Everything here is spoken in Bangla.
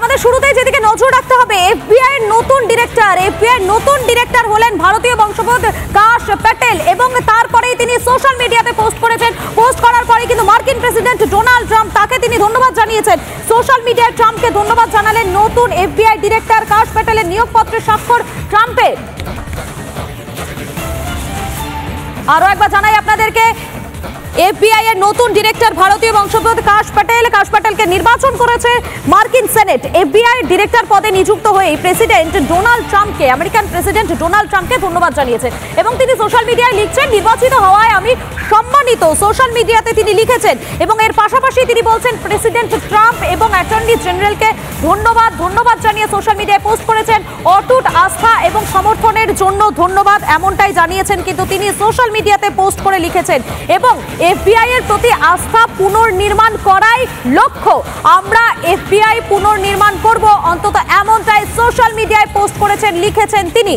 আমাদের শুরুতেই যেদিকে নজর রাখতে হবে, এফবিআই এর নতুন ডিরেক্টর হলেন ভারতীয় বংশোদ্ভূত কাশ প্যাটেল এবং তারপরেই তিনি সোশ্যাল মিডিয়াতে পোস্ট করেছেন। পোস্ট করার পরে কিন্তু মার্কিন প্রেসিডেন্ট ডোনাল্ড ট্রাম্প তাকে তিনি ধন্যবাদ জানিয়েছেন। সোশ্যাল মিডিয়ায় ট্রাম্পকে ধন্যবাদ জানালেন নতুন এফবিআই ডিরেক্টর কাশ প্যাটেলের নিয়োগপত্রে স্বাক্ষর ট্রাম্পের। আরো একবার জানাই আপনাদেরকে, এফবিআই এর নতুন ডিরেক্টর ভারতীয় বংশোদ্ভূত কাশ প্যাটেলকে নির্বাচন করেছে মার্কিন সেনেট। এফবিআই ডিরেক্টর পদে নিযুক্ত হয়ে আমেরিকান প্রেসিডেন্ট ডোনাল্ড ট্রাম্পকে ধন্যবাদ জানিয়েছেন এবং তিনি সোশ্যাল মিডিয়ায় লিখছেন, নির্বাচিত হওয়ায় আমি সম্মানিত। সোশ্যাল মিডিয়াতে তিনি লিখেছেন এবং এর পাশাপাশি তিনি বলছেন প্রেসিডেন্ট ট্রাম্প এবং অ্যাটর্নি জেনারেলকে ধন্যবাদ জানিয়ে সোশ্যাল মিডিয়ায় পোস্ট করেছেন। অটুট আস্থা এবং সমর্থনের জন্য ধন্যবাদ, এমনটাই জানিয়েছেন কিন্তু তিনি সোশ্যাল মিডিয়াতে পোস্ট করে লিখেছেন। এবং এফবিআই এর প্রতি আস্থা পুনর্নির্মাণ করাই লক্ষ্য, আমরা এফবিআই পুনর্নির্মাণ করব, অন্তত এমনটাই সোশ্যাল মিডিয়ায় পোস্ট করেছেন, লিখেছেন তিনি।